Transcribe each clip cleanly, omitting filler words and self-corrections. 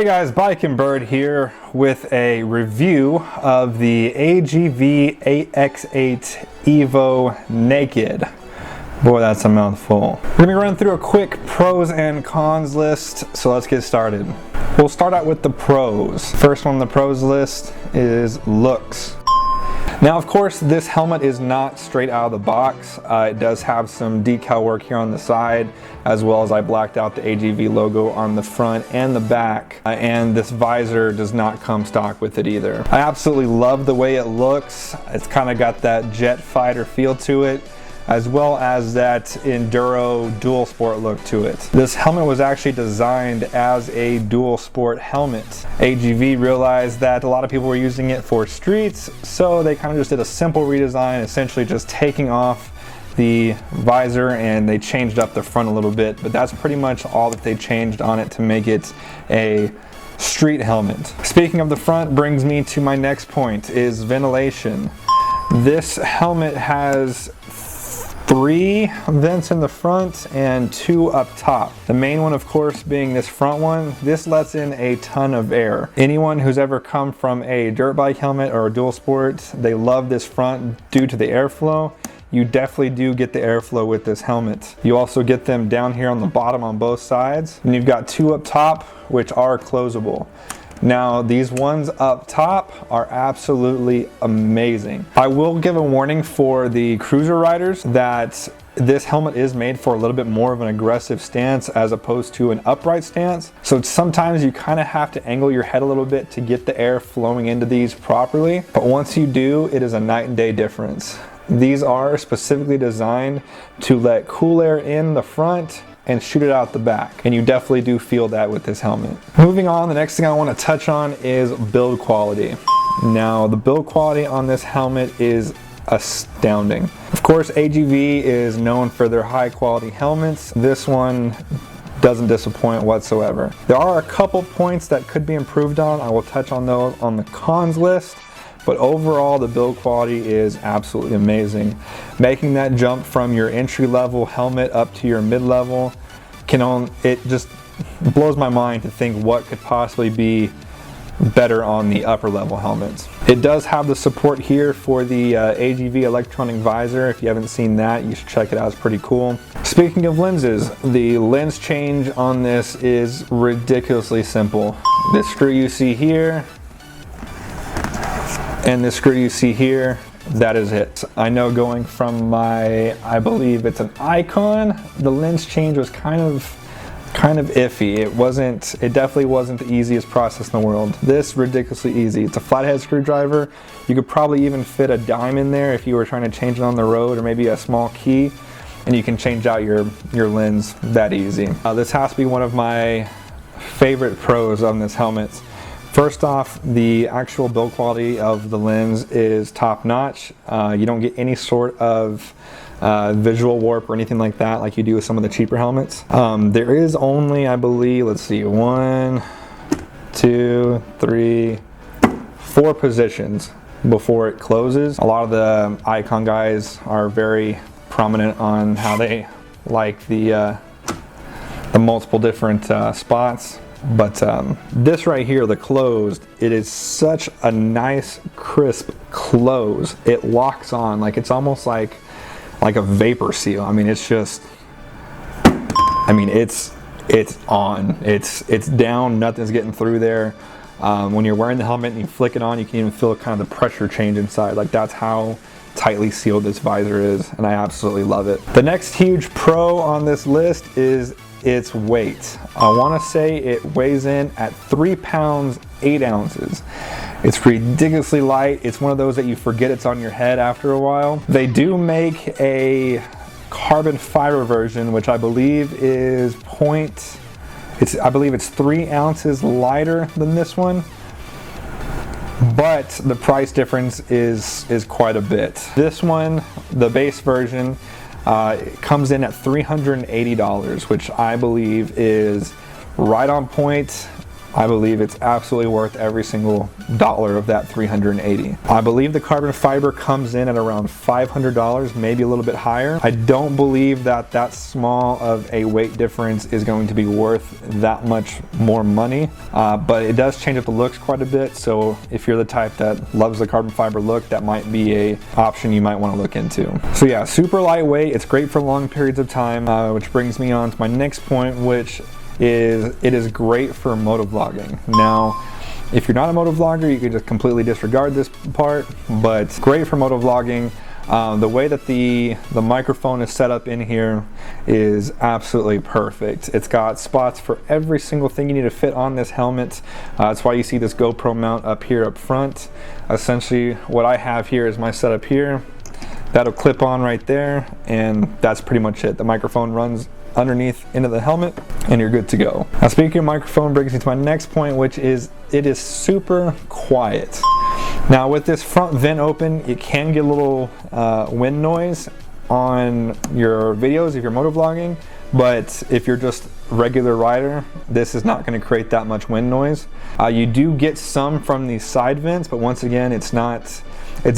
Hey guys, Bike and Bird here with a review of the AGV AX-8 Evo Naked. Boy, that's a mouthful. We're gonna run through a quick pros and cons list, so let's get started. We'll start out with the pros. First one on the pros list is looks. Now, of course, this helmet is not straight out of the box. It does have some decal work here on the side, as well as I blacked out the AGV logo on the front and the back. And this visor does not come stock with it either. I absolutely love the way it looks. It's kind of got that jet fighter feel to it, as well as that enduro dual sport look to it. This helmet was actually designed as a dual sport helmet. AGV realized that a lot of people were using it for streets, so they kind of just did a simple redesign, essentially just taking off the visor, and they changed up the front a little bit, but that's pretty much all that they changed on it to make it a street helmet. Speaking of the front brings me to my next point, is ventilation. This helmet has 3 vents in the front and 2 up top. The main one, of course, being this front one. This lets in a ton of air. Anyone who's ever come from a dirt bike helmet or a dual sport, they love this front due to the airflow. You definitely do get the airflow with this helmet. You also get them down here on the bottom on both sides. And you've got 2 up top, which are closable. Now, these ones up top are absolutely amazing. I will give a warning for the cruiser riders that this helmet is made for a little bit more of an aggressive stance as opposed to an upright stance. So sometimes you kind of have to angle your head a little bit to get the air flowing into these properly. But once you do, it is a night and day difference. These are specifically designed to let cool air in the front and shoot it out the back, and you definitely do feel that with this helmet. Moving on, the next thing I want to touch on is build quality. Now, the build quality on this helmet is astounding. Of course, AGV is known for their high quality helmets. This one doesn't disappoint whatsoever. There are a couple points that could be improved on. I will touch on those on the cons list. But overall, the build quality is absolutely amazing. Making that jump from your entry-level helmet up to your mid-level, it just blows my mind to think what could possibly be better on the upper-level helmets. It does have the support here for the AGV electronic visor. If you haven't seen that, you should check it out. It's pretty cool. Speaking of lenses, the lens change on this is ridiculously simple. This screw you see here, and this screw you see here, that is it. I know going from my, I believe it's an Icon, the lens change was kind of iffy. It definitely wasn't the easiest process in the world. This, ridiculously easy. It's a flathead screwdriver. You could probably even fit a dime in there if you were trying to change it on the road, or maybe a small key, and you can change out your lens that easy. This has to be one of my favorite pros on this helmet. First off, the actual build quality of the lens is top notch. You don't get any sort of visual warp or anything like that like you do with some of the cheaper helmets. There is only, I believe, let's see, 1, 2, 3, 4 positions before it closes. A lot of the Icon guys are very prominent on how they like the multiple different spots. But this right here, the closed, it is such a nice, crisp close. It locks on, like it's almost like a vapor seal. I mean, it's just, it's on. It's down, nothing's getting through there. When you're wearing the helmet and you flick it on, you can even feel kind of the pressure change inside. Like, that's how tightly sealed this visor is, and I absolutely love it. The next huge pro on this list is its weight. I want to say it weighs in at 3 pounds 8 ounces. It's ridiculously light. It's one of those that you forget it's on your head after a while. They do make a carbon fiber version, which I believe is I believe it's 3 ounces lighter than this one, but the price difference is quite a bit. This one, the base version, it comes in at $380, which I believe is right on point I believe it's absolutely worth every single dollar of that $380. I believe the carbon fiber comes in at around $500, maybe a little bit higher. I don't believe that that small of a weight difference is going to be worth that much more money, but it does change up the looks quite a bit. So if you're the type that loves the carbon fiber look, that might be a option you might want to look into. So yeah, super lightweight. It's great for long periods of time, which brings me on to my next point, which is it is great for motovlogging. Now, if you're not a motovlogger, you can just completely disregard this part, but it's great for motovlogging. The way that the microphone is set up in here is absolutely perfect. It's got spots for every single thing you need to fit on this helmet. That's why you see this GoPro mount up here up front. Essentially, what I have here is my setup here. That'll clip on right there, and that's pretty much it. The microphone runs underneath into the helmet and you're good to go. Now, speaking of microphone brings me to my next point, which is it is super quiet. Now, with this front vent open, it can get a little wind noise on your videos if you're motovlogging, but if you're just a regular rider, this is not going to create that much wind noise. You do get some from these side vents, but once again, it's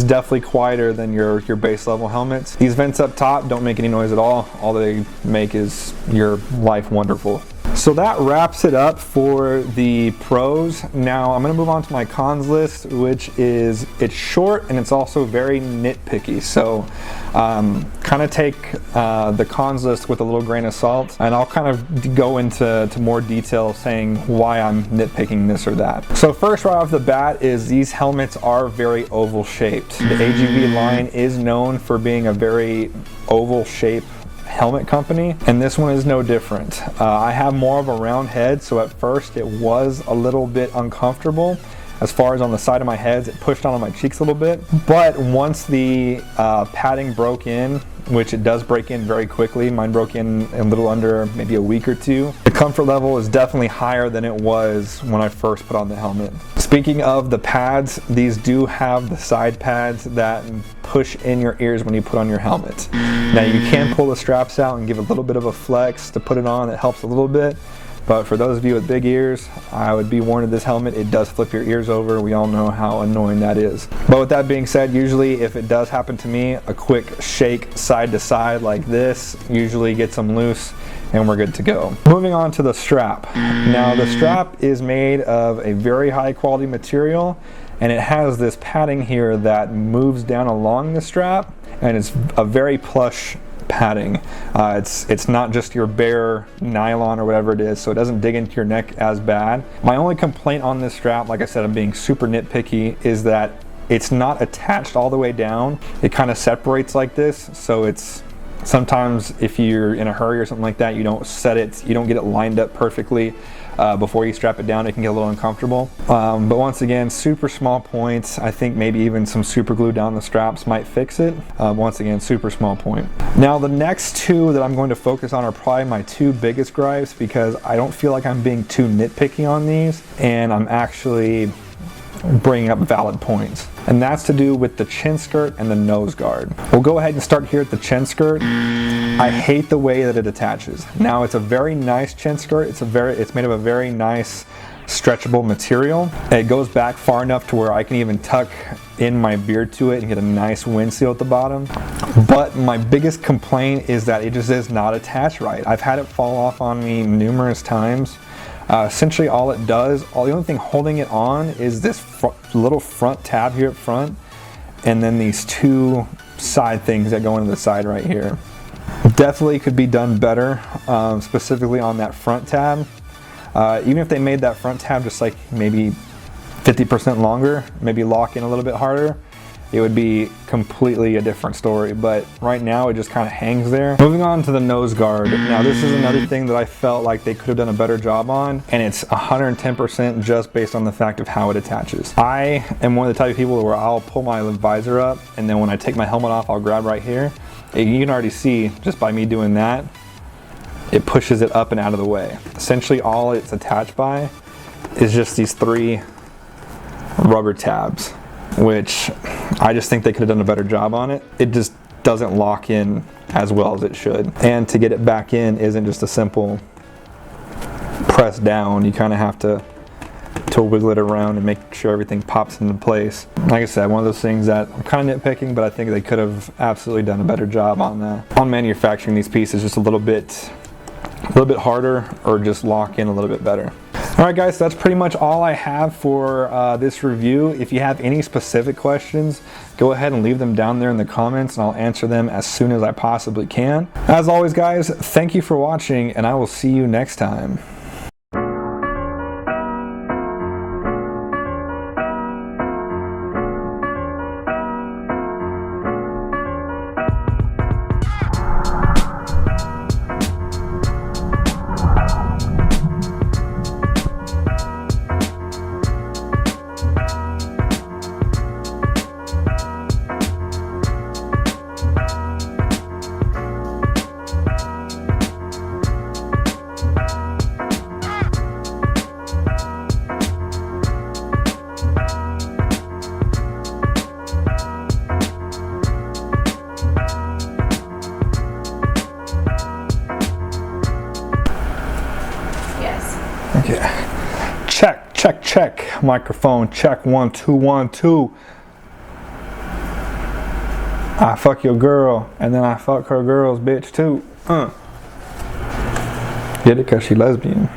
definitely quieter than your base level helmets. These vents up top don't make any noise at all. All they make is your life wonderful. So that wraps it up for the pros. Now I'm gonna move on to my cons list, which is, it's short and it's also very nitpicky. So kind of take the cons list with a little grain of salt, and I'll kind of go into more detail saying why I'm nitpicking this or that. So first, right off the bat, is these helmets are very oval shaped. The AGV line is known for being a very oval shaped helmet company, and this one is no different. I have more of a round head, so at first it was a little bit uncomfortable. As far as on the side of my head, it pushed onto my cheeks a little bit, but once the padding broke in, which it does break in very quickly, mine broke in a little under maybe a week or two, the comfort level is definitely higher than it was when I first put on the helmet. Speaking of the pads, these do have the side pads that push in your ears when you put on your helmet. Now, you can pull the straps out and give a little bit of a flex to put it on. It helps a little bit. But for those of you with big ears, I would be warned of this helmet. It does flip your ears over. We all know how annoying that is. But with that being said, usually if it does happen to me, a quick shake side to side like this usually gets them loose and we're good to go. Moving on to the strap. Now, the strap is made of a very high quality material, and it has this padding here that moves down along the strap, and it's a very plush padding. It's not just your bare nylon or whatever it is, so it doesn't dig into your neck as bad. My only complaint on this strap, like I said, I'm being super nitpicky, is that it's not attached all the way down. It kind of separates like this, so it's sometimes if you're in a hurry or something like that, you don't set it, you don't get it lined up perfectly before you strap it down. It can get a little uncomfortable. But once again, super small points. I think maybe even some super glue down the straps might fix it. Once again, super small point. Now, the next two that I'm going to focus on are probably my two biggest gripes, because I don't feel like I'm being too nitpicky on these, and I'm actually bringing up valid points. And that's to do with the chin skirt and the nose guard. We'll go ahead and start here at the chin skirt. I hate the way that it attaches. Now, it's a very nice chin skirt. It's made of a very nice stretchable material. It goes back far enough to where I can even tuck in my beard to it and get a nice wind seal at the bottom. But my biggest complaint is that it just is not attached right. I've had it fall off on me numerous times. Essentially all it does, the only thing holding it on is this little front tab here up front, and then these two side things that go into the side right here. Definitely could be done better, specifically on that front tab. Even if they made that front tab just like maybe 50% longer, maybe lock in a little bit harder, it would be completely a different story. But right now it just kind of hangs there. Moving on to the nose guard. Now, this is another thing that I felt like they could have done a better job on, and it's 110% just based on the fact of how it attaches. I am one of the type of people where I'll pull my visor up, and then when I take my helmet off, I'll grab right here. And you can already see just by me doing that, it pushes it up and out of the way. Essentially all it's attached by is just these three rubber tabs, which I just think they could have done a better job on it. It just doesn't lock in as well as it should. And to get it back in isn't just a simple press down. You kind of have to to wiggle it around and make sure everything pops into place. Like I said, one of those things that I'm kind of nitpicking, but I think they could have absolutely done a better job on manufacturing these pieces just a little bit harder, or just lock in a little bit better. Alright guys, that's pretty much all I have for this review. If you have any specific questions, go ahead and leave them down there in the comments and I'll answer them as soon as I possibly can. As always guys, thank you for watching and I will see you next time. Okay. Check. Microphone check. 1 2 1 2. I fuck your girl, and then I fuck her girl's bitch too. Get it? 'Cause she lesbian.